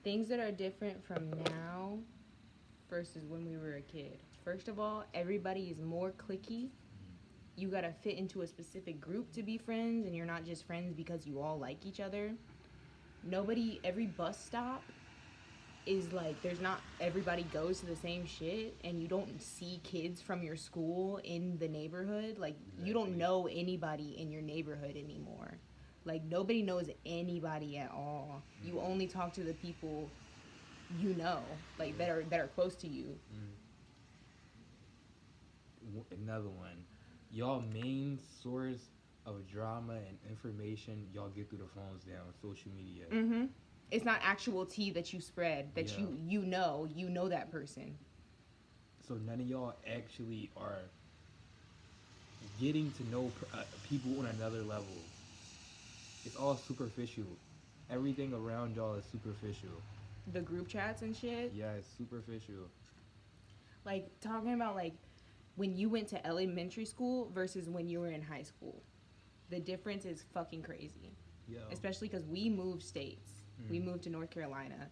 Things that are different from now versus when we were a kid. First of all, everybody is more cliquey. You gotta fit into a specific group to be friends, and you're not just friends because you all like each other. Every bus stop is like, there's not, everybody goes to the same shit, and you don't see kids from your school in the neighborhood. Like, you don't know anybody in your neighborhood anymore. Like, nobody knows anybody at all. You only talk to the people you know, like, that are close to you. Another one. Y'all main source of drama and information y'all get through the phones now on social media. Mm-hmm. It's not actual tea that you spread, that you know that person. So none of y'all actually are getting to know people on another level. It's all superficial. Everything around y'all is superficial. The group chats and shit. Yeah, it's superficial. Like, talking about, like, when you went to elementary school versus when you were in high school. The difference is fucking crazy. Yo. Especially because we moved states. We moved to North Carolina.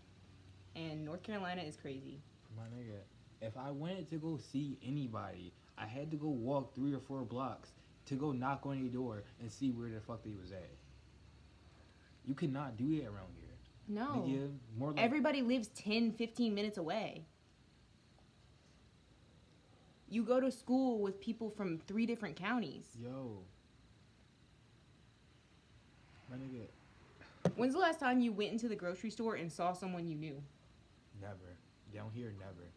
And North Carolina is crazy. My nigga, if I wanted to go see anybody, I had to go walk 3 or 4 blocks to go knock on their door and see where the fuck they was at. You cannot do that around here. No. Nigga, more like everybody lives 10, 15 minutes away. You go to school with people from 3 different counties. Yo. My nigga. When's the last time you went into the grocery store and saw someone you knew? Never. Down here, never.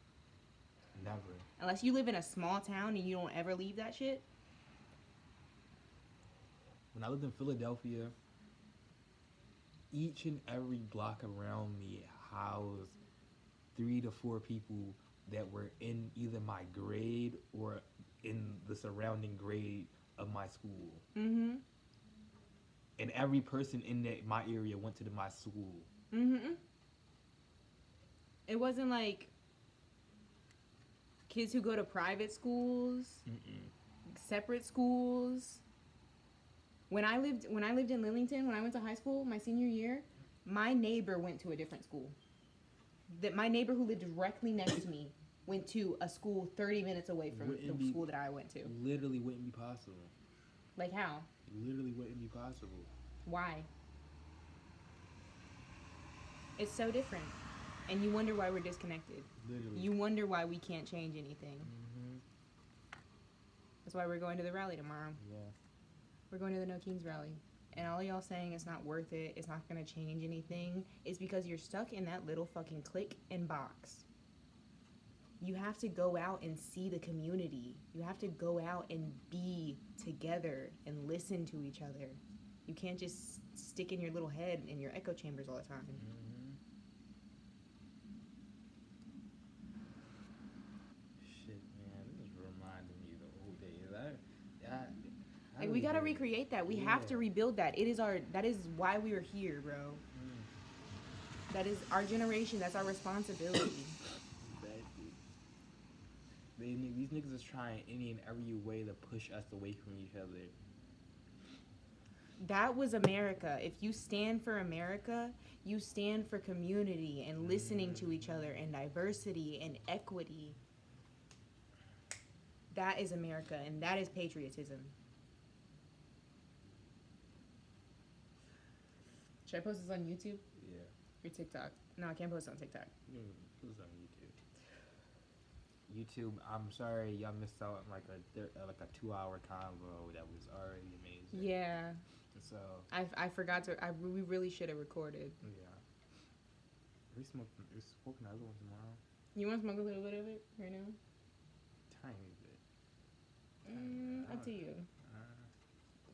Never. Unless you live in a small town and you don't ever leave that shit. When I lived in Philadelphia, each and every block around me housed 3 to 4 people that were in either my grade or in the surrounding grade of my school. Mm-hmm. And every person in my area went to my school. Mm-hmm. It wasn't like kids who go to private schools, separate schools. When I lived in Lillington, when I went to high school, my senior year, my neighbor went to a different school. My neighbor who lived directly next to me went to a school 30 minutes away from the school that I went to. Literally wouldn't be possible. Like how? It literally wouldn't be possible. Why? It's so different. And you wonder why we're disconnected. Literally. You wonder why we can't change anything. Mm-hmm. That's why we're going to the rally tomorrow. Yeah. We're going to the No Kings rally. And all y'all saying it's not worth it, it's not going to change anything, is because you're stuck in that little fucking clique and box. You have to go out and see the community. You have to go out and be together and listen to each other. You can't just stick in your little head in your echo chambers all the time. Mm-hmm. Shit, man, this is reminding me of the old days. Like, we gotta recreate that. We have to rebuild that. That is why we are here, bro. That is our generation. That's our responsibility. These niggas is trying any and every way to push us away from each other. That was America. If you stand for America, you stand for community and listening to each other and diversity and equity. That is America, and that is patriotism. Should I post this on YouTube? Yeah. Or TikTok? No, I can't post it on TikTok. Post on YouTube. YouTube, I'm sorry y'all missed out on like a 2-hour convo that was already amazing. Yeah. So I forgot to. We really should have recorded. Yeah. We're smoking another one tomorrow. You want to smoke a little bit of it right now? Tiny bit. Up to you.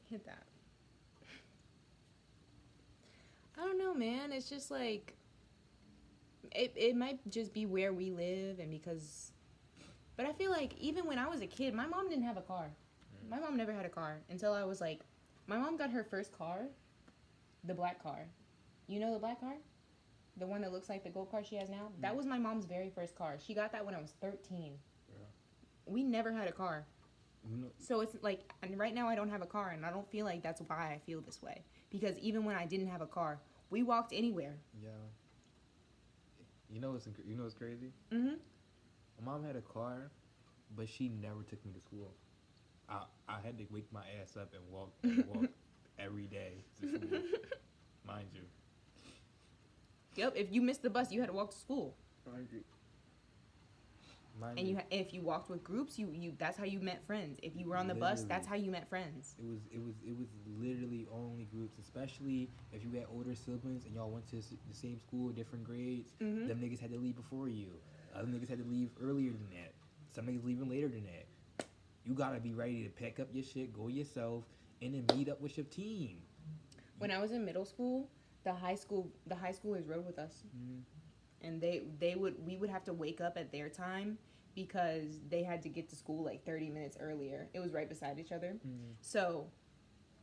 Hit that. I don't know, man. It's just like it might just be where we live, and because. But I feel like even when I was a kid, my mom didn't have a car. My mom never had a car until I was like, my mom got her first car, the black car. You know the black car? The one that looks like the gold car she has now? That was my mom's very first car. She got that when I was 13. Yeah. We never had a car. So it's like, and right now I don't have a car, and I don't feel like that's why I feel this way. Because even when I didn't have a car, we walked anywhere. Yeah. You know what's crazy? Mhm. My mom had a car, but she never took me to school. I had to wake my ass up and walk every day to school, mind you. Yep. If you missed the bus, you had to walk to school. Mind you. And if you walked with groups, you that's how you met friends. If you were on the bus, that's how you met friends. It was literally only groups, especially if you had older siblings and y'all went to the same school, different grades. Mhm. Them niggas had to leave before you. Other niggas had to leave earlier than that. Some niggas leaving later than that. You gotta be ready to pack up your shit, go yourself, and then meet up with your team. When I was in middle school, the high schoolers rode with us. Mm-hmm. And we would have to wake up at their time because they had to get to school like 30 minutes earlier. It was right beside each other. Mm-hmm. So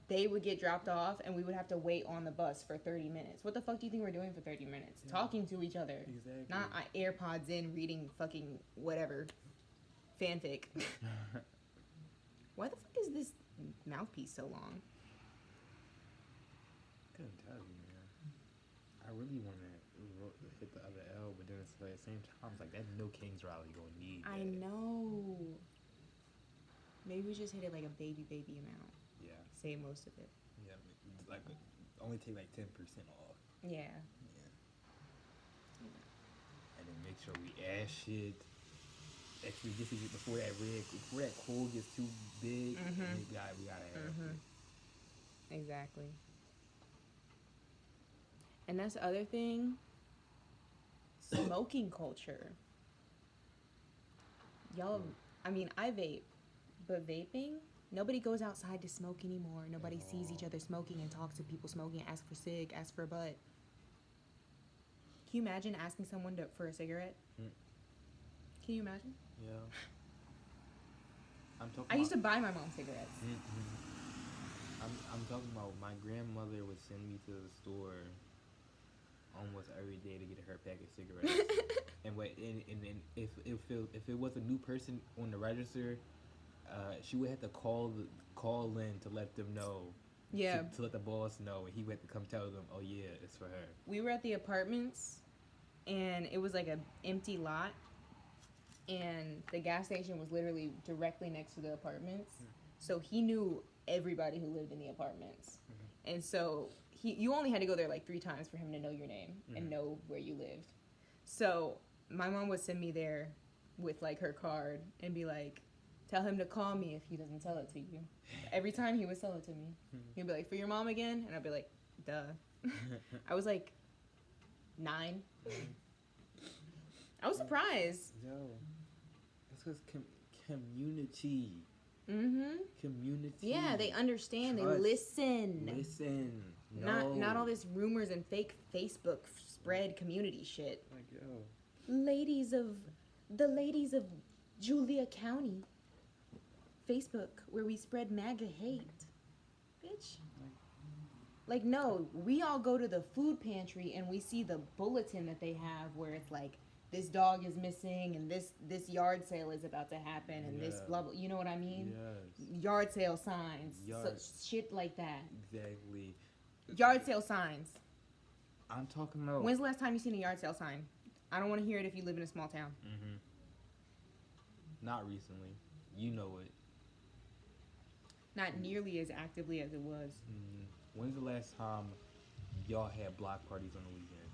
they would get dropped off and we would have to wait on the bus for 30 minutes. What the fuck do you think we're doing for 30 minutes? Yeah. Talking to each other. Exactly. Not AirPods in reading fucking whatever fanfic. Why the fuck is this mouthpiece so long? Couldn't tell you, man. I really want to hit the other L, but then it's like at the same time, it's like that no Kings rally gonna need that. I know. Maybe we just hit it like a baby amount. Yeah. Save most of it. Yeah, like only take like 10% off. Yeah. And then make sure we add shit. Actually, just before that cold gets too big, we gotta have it. Exactly. And that's the other thing. Smoking culture. Y'all, I mean, I vape, but vaping, nobody goes outside to smoke anymore. Nobody sees each other smoking and talks to people smoking, ask for cig, ask for a butt. Can you imagine asking someone for a cigarette? Can you imagine? Yeah. I used to buy my mom cigarettes. I'm talking about my grandmother would send me to the store almost every day to get her pack of cigarettes. and if it was a new person on the register, she would have to call in to let them know. Yeah. To let the boss know, and he would have to come tell them, oh yeah, it's for her. We were at the apartments, and it was like an empty lot, and the gas station was literally directly next to the apartments. So he knew everybody who lived in the apartments. And so you only had to go there like 3 times for him to know your name and know where you lived. So my mom would send me there with like her card and be like, tell him to call me if he doesn't tell it to you. Every time he would sell it to me. He'd be like, for your mom again? And I'd be like, duh. I was like 9. I was surprised. Yo, that's because community. Community. Yeah, they understand. Trust. They listen. No. Not all this rumors and fake Facebook spread community shit. Like, yo. The ladies of Julia County. Facebook, where we spread MAGA hate. Bitch. Like, no, we all go to the food pantry and we see the bulletin that they have where it's like, this dog is missing and this yard sale is about to happen and this blah blah. You know what I mean? Yes. Yard sale signs. Shit like that. Exactly. Yard sale signs. I'm talking about... When's the last time you seen a yard sale sign? I don't want to hear it if you live in a small town. Not recently. You know it. Not nearly as actively as it was. When's the last time y'all had block parties on the weekend?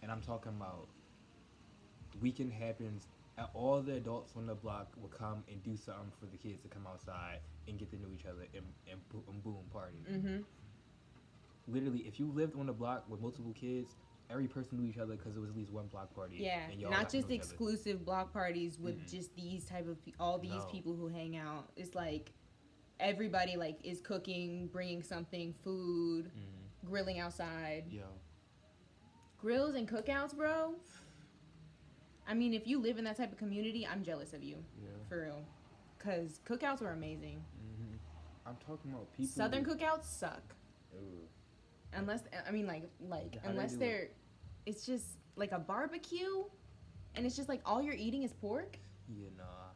And I'm talking about weekend happens, and all the adults on the block will come and do something for the kids to come outside and get to know each other and boom, party. Literally, if you lived on the block with multiple kids, every person knew each other because it was at least one block party. Yeah, and y'all not just exclusive block parties with just these type of all these people who hang out. It's like everybody like is cooking, bringing something, food, grilling outside. Yo, grills and cookouts, bro. I mean, if you live in that type of community, I'm jealous of you. Yeah. For real. Because cookouts are amazing. I'm talking about people... Southern cookouts suck. Ooh. Unless, I mean, unless they're... It's just like a barbecue, and it's just like all you're eating is pork? Yeah, nah.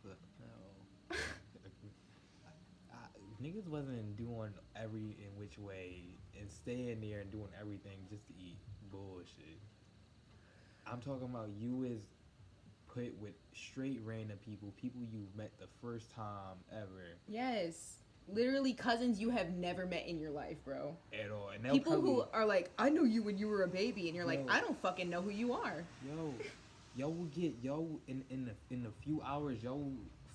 No. Niggas wasn't doing every in which way and staying there and doing everything just to eat bullshit. I'm talking about you is put with straight random people you met the first time ever. Yes. Literally cousins you have never met in your life, bro. At all. And People probably, who are like, I knew you when you were a baby, and you're like, Yo. I don't fucking know who you are. Y'all will get in a few hours y'all will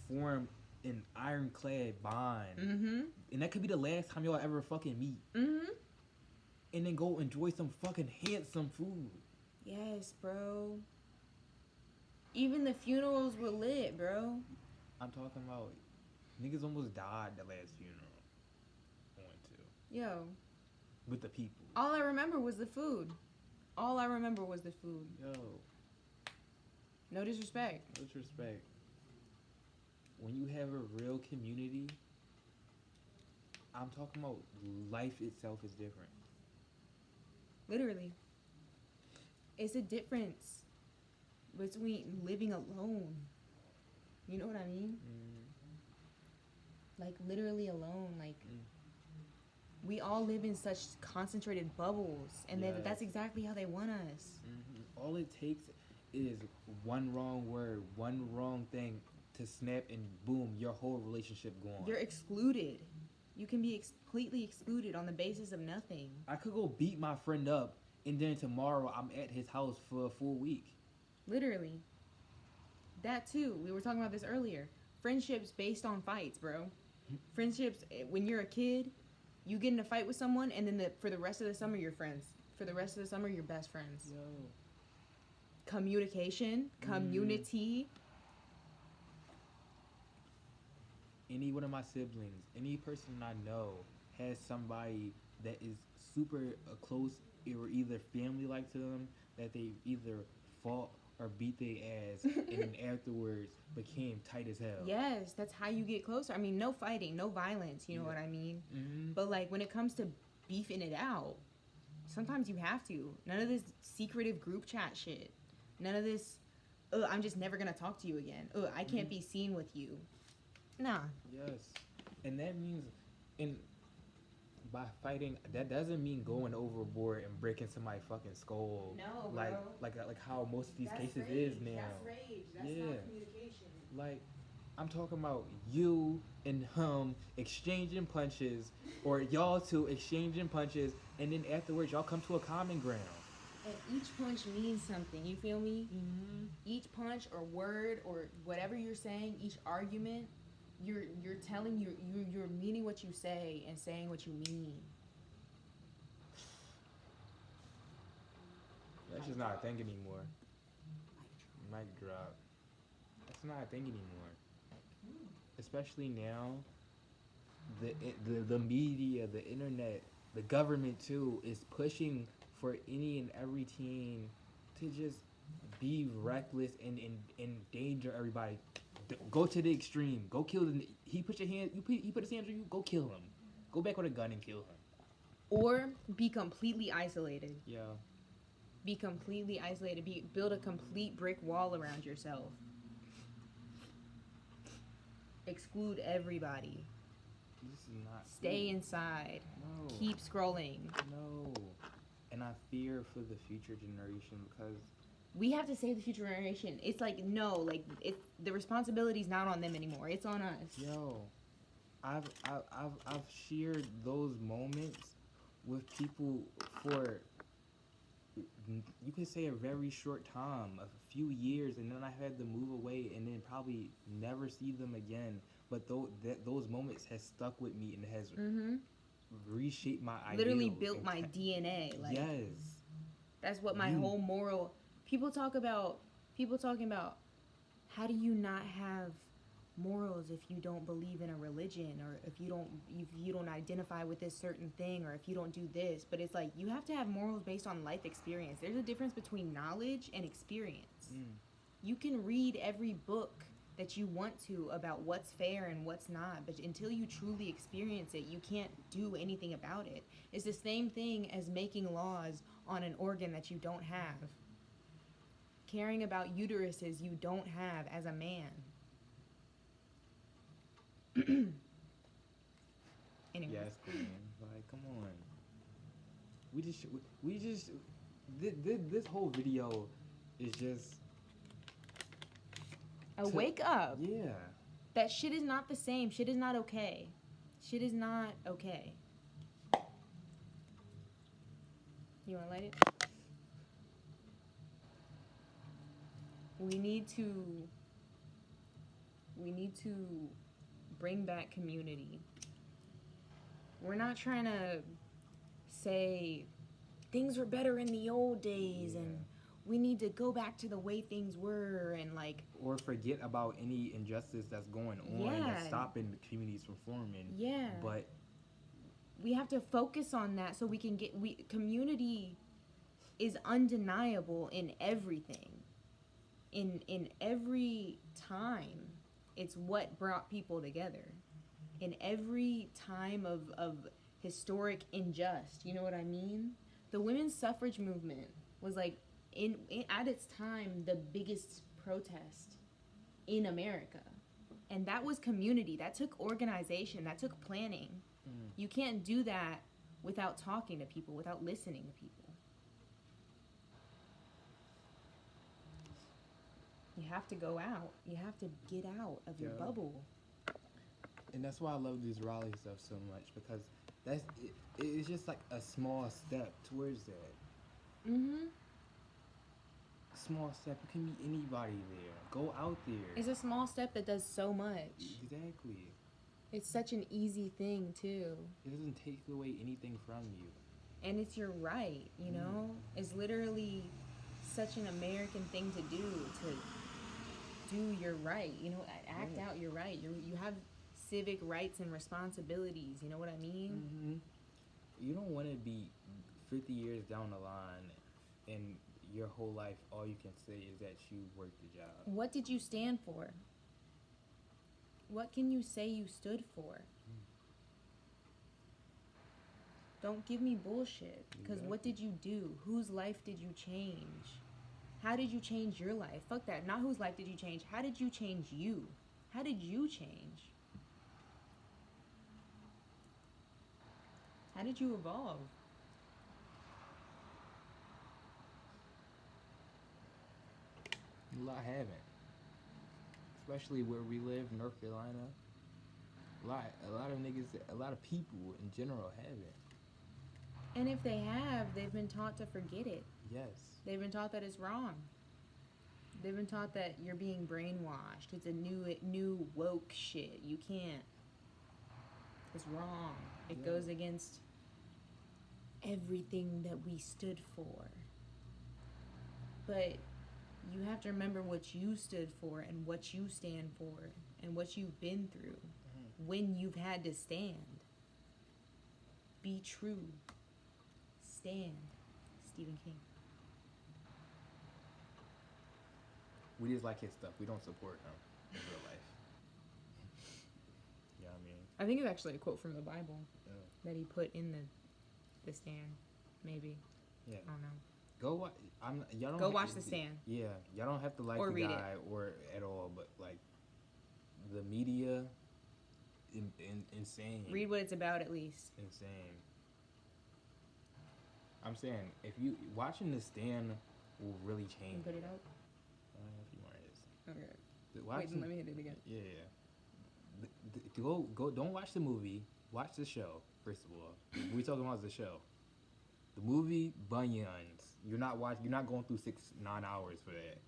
form an ironclad bond. Mm-hmm. And that could be the last time y'all ever fucking meet. Mm-hmm. And then go enjoy some fucking handsome food. Yes, bro. Even the funerals were lit, bro. I'm talking about niggas almost died the last funeral I went to. Yo. With the people. All I remember was the food. All I remember was the food. Yo. No disrespect. No disrespect. When you have a real community, I'm talking about life itself is different. Literally. It's a difference between living alone. You know what I mean? Like, literally alone. Like, we all live in such concentrated bubbles. And that's exactly how they want us. All it takes is one wrong word, one wrong thing to snap and boom, your whole relationship gone. You're excluded. You can be completely excluded on the basis of nothing. I could go beat my friend up and then tomorrow I'm at his house for a full week. Literally. That too. We were talking about this earlier. Friendships based on fights, bro. Friendships, when you're a kid, you get in a fight with someone and then for the rest of the summer you're friends. For the rest of the summer you're best friends. Yo. Communication, community. Any one of my siblings, any person I know has somebody that is super close or either family like to them that they either fought or beat their ass and then afterwards became tight as hell. Yes, that's how you get closer. I mean, no fighting, no violence, you know what I mean? But like when it comes to beefing it out, sometimes you have to. None of this secretive group chat shit. None of this, I'm just never going to talk to you again. I can't be seen with you. Nah. Yes. And that means, by fighting, that doesn't mean going overboard and breaking somebody's fucking skull. No, bro. Like how most of these That's cases rage. is now. That's rage. That's not communication. Like, I'm talking about you and him exchanging punches, or y'all two exchanging punches, and then afterwards y'all come to a common ground. And each punch means something. You feel me? Each punch or word or whatever you're saying, each argument, you're telling you're meaning what you say and saying what you mean. That's just not a thing anymore. Mic drop. That's not a thing anymore. Especially now, the media, the internet, the government too is pushing for any and every teen to just be reckless and endanger everybody. Go to the extreme. Go kill them. He put his hands on you. Go kill him. Go back with a gun and kill him. Or be completely isolated. Yeah. Be completely isolated. Build a complete brick wall around yourself. Exclude everybody. This is not. Stay inside. No. Keep scrolling. No. And I fear for the future generation because we have to save the future generation. It's like, no, like the responsibility's not on them anymore. It's on us. Yo, I've shared those moments with people for, you could say, a very short time, a few years, and then I had to move away and then probably never see them again. But those moments has stuck with me and has reshaped my ideals. Literally built my DNA. Like, yes. That's what my whole moral. People talking about how do you not have morals if you don't believe in a religion, or if you don't identify with this certain thing, or if you don't do this. But it's like, you have to have morals based on life experience. There's a difference between knowledge and experience. You can read every book that you want to about what's fair and what's not, but until you truly experience it, you can't do anything about it. It's the same thing as making laws on an organ that you don't have. Caring about uteruses you don't have as a man. Anyway. Yes, queen. Like, come on. This whole video It's just wake up. Yeah. That shit is not the same. Shit is not okay. Shit is not okay. You wanna light it? We need to bring back community. We're not trying to say things were better in the old days and we need to go back to the way things were and like, or forget about any injustice that's going on that's stopping the communities from forming. Yeah. But we have to focus on that so we can community is undeniable in everything. In every time, it's what brought people together. In every time of historic injustice, you know what I mean? The women's suffrage movement was like at its time the biggest protest in America, and that was community. That took organization. That took planning. You can't do that without talking to people, without listening to people. You have to go out. You have to get out of your bubble. And that's why I love these Raleigh stuff so much, because it's just like a small step towards that. Small step. You can meet anybody there. Go out there. It's a small step that does so much. Exactly. It's such an easy thing too. It doesn't take away anything from you. And it's your right, you know? It's literally such an American thing to do your right, you know, act out your right. You have civic rights and responsibilities, you know what I mean? You don't want to be 50 years down the line and your whole life all you can say is that you worked the job. What did you stand for? What can you say you stood for? Don't give me bullshit, because what did you do? Whose life did you change? How did you change your life? Fuck that. Not whose life did you change. How did you change you? How did you change? How did you evolve? A lot haven't. Especially where we live, North Carolina. A lot of niggas, a lot of people in general haven't. And if they have, they've been taught to forget it. Yes. They've been taught that it's wrong. They've been taught that you're being brainwashed. It's a new woke shit. You can't. It's wrong. It goes against everything that we stood for. But you have to remember what you stood for and what you stand for and what you've been through when you've had to stand. Be true. Stand. Stephen King. We just like his stuff. We don't support him in real life. You know what I mean? I think it's actually a quote from the Bible that he put in the Stand. Maybe. Yeah. I don't know. Go watch. Y'all don't Go watch The Stand. Yeah, y'all don't have to like or the read guy it. or at all, but like the media, insane. Read what it's about at least. Insane. I'm saying if you watching The Stand will really change. Put it up. If you want it. Okay. Wait, let me hit it again. Yeah. Go. Don't watch the movie. Watch the show. First of all, we talking about the show. The movie Bunions. You're not going through 9 hours for that.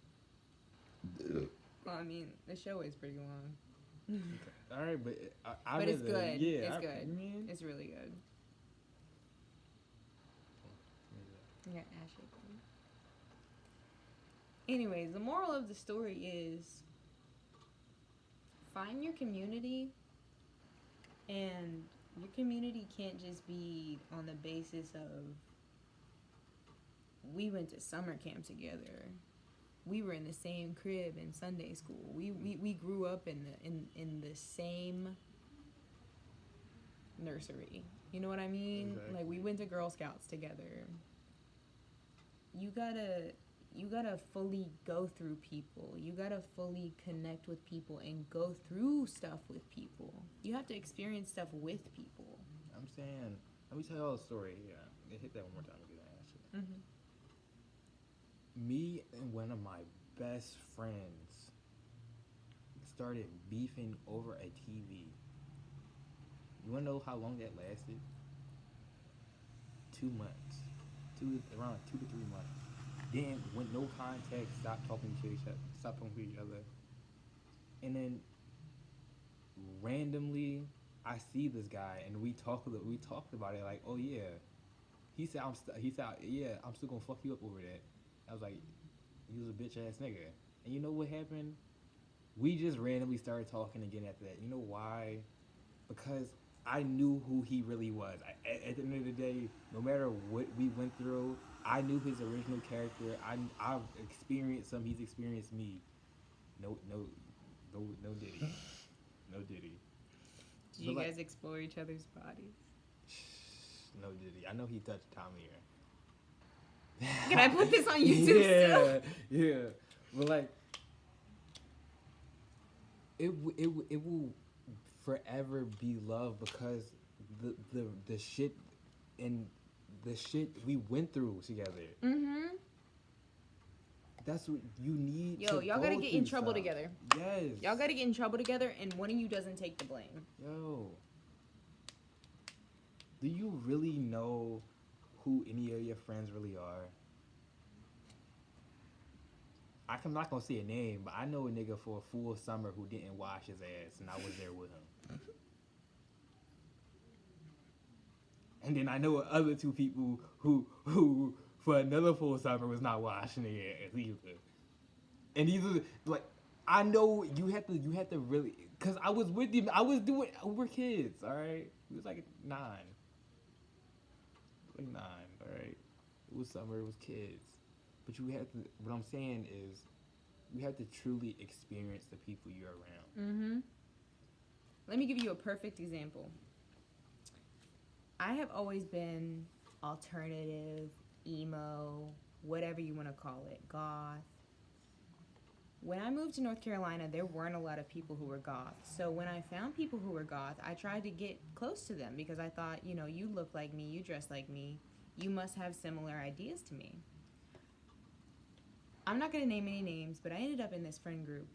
Well, I mean, the show is pretty long. All right, but but it's good. Yeah, it's good. It's really good. Yeah, Ashley. Anyways, the moral of the story is find your community, and your community can't just be on the basis of we went to summer camp together. We were in the same crib in Sunday school. We grew up in the same nursery. You know what I mean? Exactly. Like we went to Girl Scouts together. You gotta fully go through people. You gotta fully connect with people and go through stuff with people. You have to experience stuff with people. I'm saying, let me tell y'all a story. Yeah, hit that one more time. Mm-hmm. Me and one of my best friends started beefing over a TV. You wanna know how long that lasted? 2 months, around 2 to 3 months. Then, with no contact, stopped talking to each other, and then randomly, I see this guy, and we talked about it. Like, oh yeah, he said, yeah, I'm still gonna fuck you up over that. I was like, you was a bitch ass nigga. And you know what happened? We just randomly started talking again after that. You know why? Because I knew who he really was. At the end of the day, no matter what we went through, I knew his original character. I've experienced some. He's experienced me. No Diddy. No Diddy. Did you guys explore each other's bodies? No Diddy. I know he touched Tommy here. Can I put this on YouTube still? Yeah. But like, it will forever be love because the shit and the shit we went through together. Mm-hmm. That's what you need. Yo, y'all gotta get in trouble together. Yes. Y'all gotta get in trouble together, and one of you doesn't take the blame. Yo. Do you really know who any of your friends really are? I'm not gonna say a name, but I know a nigga for a full summer who didn't wash his ass, and I was there with him. And then I know other two people who for another full summer was not washing their ass either. And these are like, I know you have to really, cause I was with him. We're kids, all right. It was like 9. All right. It was summer. It was kids. But you have to. What I'm saying is, you have to truly experience the people you're around. Mm-hmm. Let me give you a perfect example. I have always been alternative, emo, whatever you want to call it, goth. When I moved to North Carolina, there weren't a lot of people who were goth. So when I found people who were goth, I tried to get close to them because I thought, you look like me, you dress like me, you must have similar ideas to me. I'm not going to name any names, but I ended up in this friend group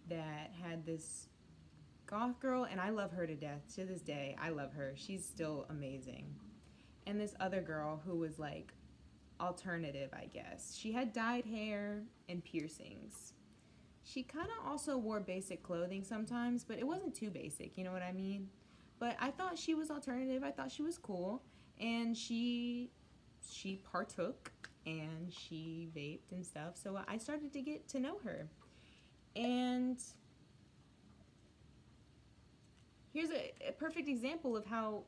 that had this goth girl, and I love her to death. To this day, I love her. She's still amazing. And this other girl who was like alternative, I guess. She had dyed hair and piercings. She kind of also wore basic clothing sometimes, but it wasn't too basic, you know what I mean? But I thought she was alternative. I thought she was cool. And she partook and she vaped and stuff. So I started to get to know her. And here's a perfect example of how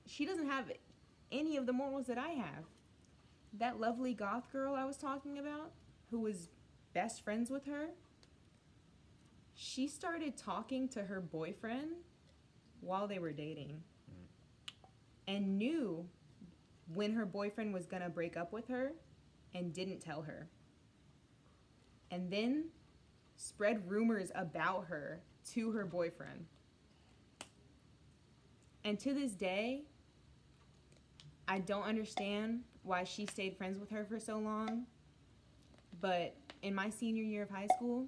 she doesn't have any of the morals that I have. That lovely goth girl I was talking about, who was best friends with her, she started talking to her boyfriend while they were dating and knew when her boyfriend was gonna break up with her and didn't tell her. And then spread rumors about her to her boyfriend. And to this day, I don't understand why she stayed friends with her for so long. But in my senior year of high school,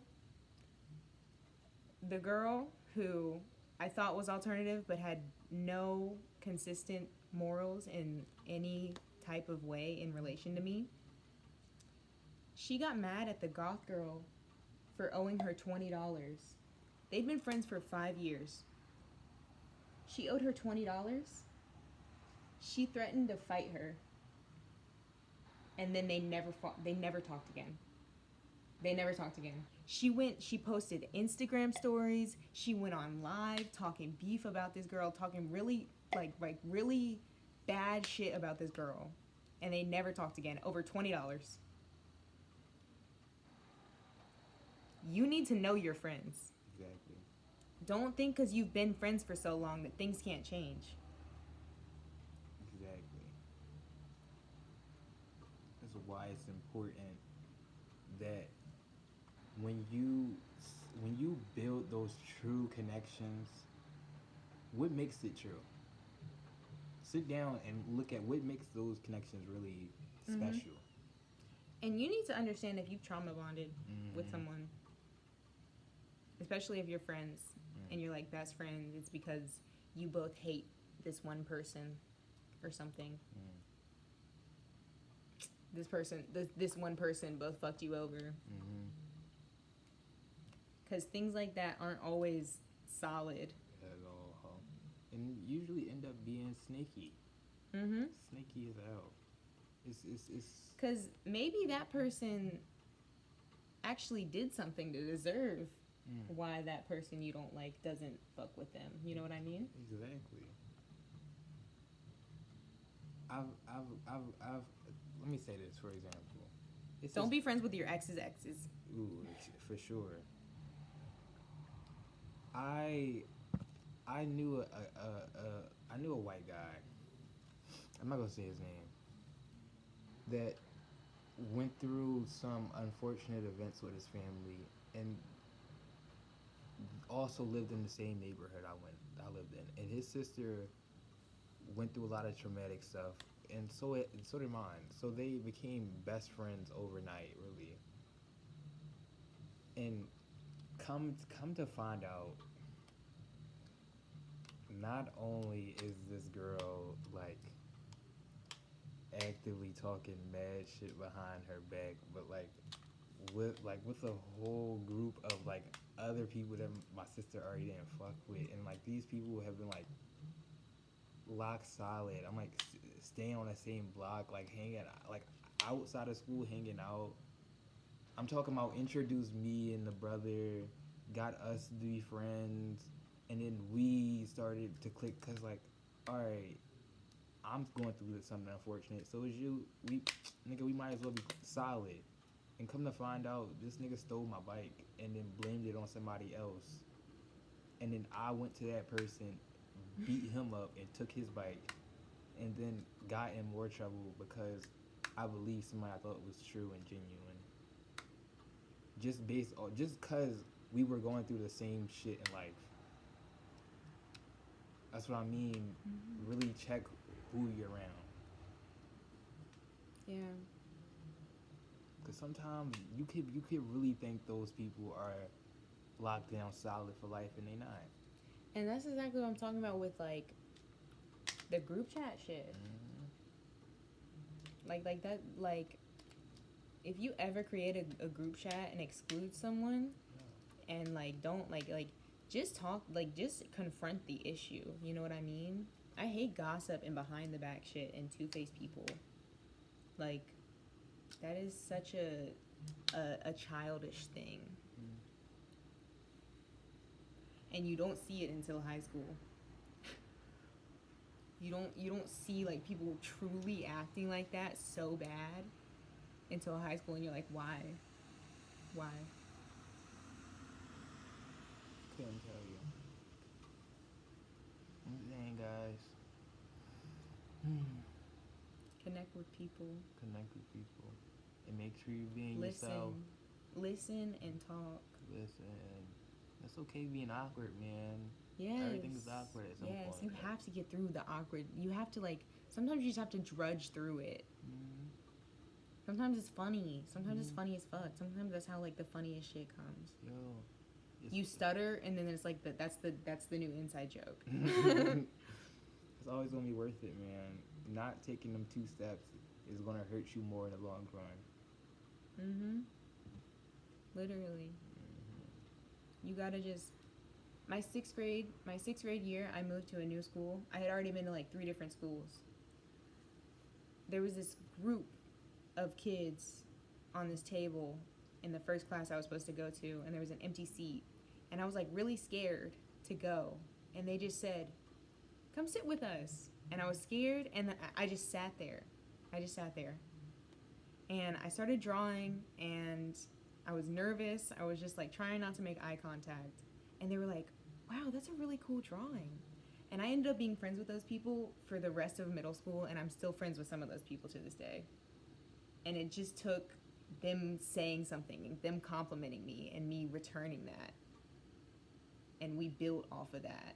the girl who I thought was alternative but had no consistent morals in any type of way in relation to me, she got mad at the goth girl for owing her $20. They'd been friends for 5 years. She owed her $20. She threatened to fight her. And then they never talked again. They never talked again. She posted Instagram stories. She went on live talking beef about this girl, talking really really bad shit about this girl. And they never talked again. Over $20. You need to know your friends. Exactly. Don't think because you've been friends for so long that things can't change. Exactly. That's why it's important that when you build those true connections, what makes it true? Sit down and look at what makes those connections really special. And you need to understand if you've trauma bonded with Mm-hmm. someone, especially if you're friends Mm. and you're like best friends. It's because you both hate this one person or something. Mm. This one person both fucked you over. Mm-hmm. Because things like that aren't always solid. At all. And usually end up being snaky. Mm-hmm. Snaky as hell. It's. Because maybe that person actually did something to deserve why that person you don't like doesn't fuck with them. You know what I mean? Exactly. I've. Let me say this, for example. Don't be friends with your ex's exes. Ooh, for sure. I knew I knew a white guy. I'm not gonna say his name. That went through some unfortunate events with his family, and also lived in the same neighborhood I lived in. And his sister went through a lot of traumatic stuff, and so did mine. So they became best friends overnight, really. And come to find out, not only is this girl like actively talking mad shit behind her back, but with a whole group of like other people that my sister already didn't fuck with, and like these people have been like lock solid. I'm like staying on the same block, like hanging like outside of school, hanging out. I'm talking about introduced me and the brother, got us to be friends, and then we started to click because like, all right, I'm going through something unfortunate. So is you. We might as well be solid. And come to find out, this nigga stole my bike and then blamed it on somebody else. And then I went to that person, beat him up, and took his bike, and then got in more trouble because I believed somebody I thought was true and genuine. Just cause we were going through the same shit in life. That's what I mean. Really check who you're around. Yeah. Cause sometimes you could really think those people are locked down solid for life, and they not. And that's exactly what I'm talking about with like the group chat shit. Like that, like if you ever create a group chat and exclude someone, and like don't like just talk, like just confront the issue. You know what I mean? I hate gossip and behind the back shit and two-faced people. Like that is such a childish thing. And you don't see it until high school. You don't see like people truly acting like that so bad until high school, and you're like, why? Couldn't tell you. Dang, guys. Connect with people. Connect with people. And make sure you're being yourself. Listen and talk. Listen. It's okay being awkward, man. Yes. Everything is awkward at some point. Yes, you have to get through the awkward. You have to like, sometimes you just have to drudge through it. Sometimes it's funny. Sometimes it's funny as fuck. Sometimes that's how like the funniest shit comes. Yo. You stutter, and then it's like that's the new inside joke. It's always gonna be worth it, man. Not taking them 2 steps is gonna hurt you more in the long run. Literally. You gotta just. My sixth grade year, I moved to a new school. I had already been to like 3 different schools. There was this group of kids on this table in the first class I was supposed to go to, and there was an empty seat, and I was like really scared to go, and they just said, come sit with us. And I was scared, and I just sat there. And I started drawing, and I was nervous. I was just like trying not to make eye contact, and they were like, wow, that's a really cool drawing. And I ended up being friends with those people for the rest of middle school, and I'm still friends with some of those people to this day. And it just took them saying something, and them complimenting me, and me returning that. And we built off of that.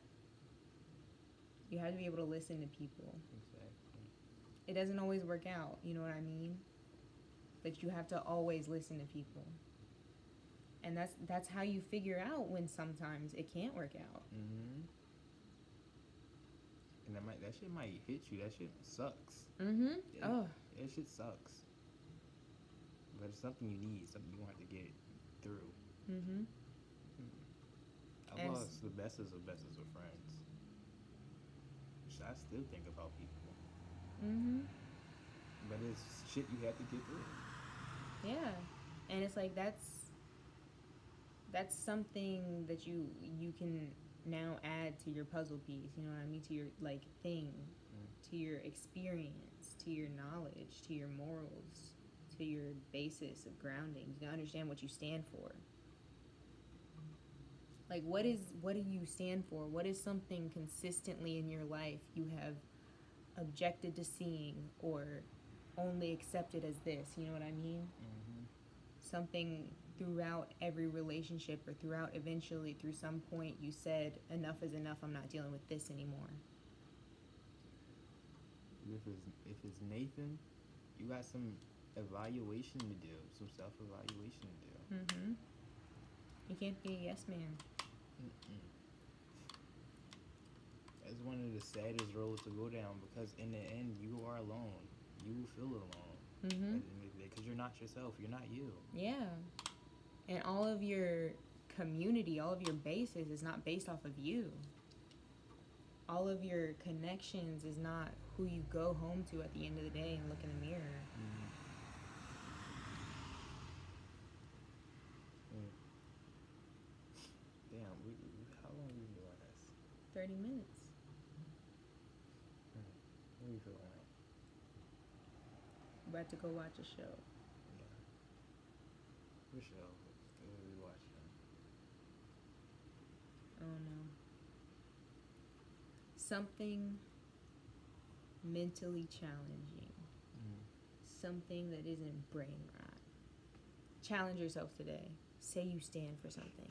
You have to be able to listen to people. Exactly. It doesn't always work out, you know what I mean? But you have to always listen to people. And that's how you figure out when sometimes it can't work out. Mm-hmm. And that shit might hit you. That shit sucks. Mm-hmm. That shit sucks. But it's something you need, something you want to get through. Mm-hmm. I lost the bestest of friends. Which I still think about people. Mm-hmm. But it's shit you have to get through. Yeah. And it's like that's something that you can now add to your puzzle piece, you know what I mean, to your like thing, to your experience, to your knowledge, to your morals, to your basis of grounding, to understand what you stand for. Like what do you stand for? What is something consistently in your life you have objected to seeing or only accepted as this, you know what I mean? Mm-hmm. Something throughout every relationship or throughout eventually through some point you said enough is enough, I'm not dealing with this anymore. If it's Nathan, you got some evaluation to do, some self-evaluation to do. Mm-hmm. You can't be a yes man. Mm-mm. That's one of the saddest roads to go down because in the end you are alone. You will feel alone. Mm-hmm. Because you're not yourself. You're not you. Yeah. And all of your community, all of your basis is not based off of you. All of your connections is not who you go home to at the end of the day and look in the mirror. Mm-hmm. Damn, how long have we been doing this? 30 minutes. What do you feel like? About to go watch a show. Yeah. What show? What are we watching? Oh no. Something mentally challenging. Something that isn't brain rot. Challenge yourself today. Say you stand for something.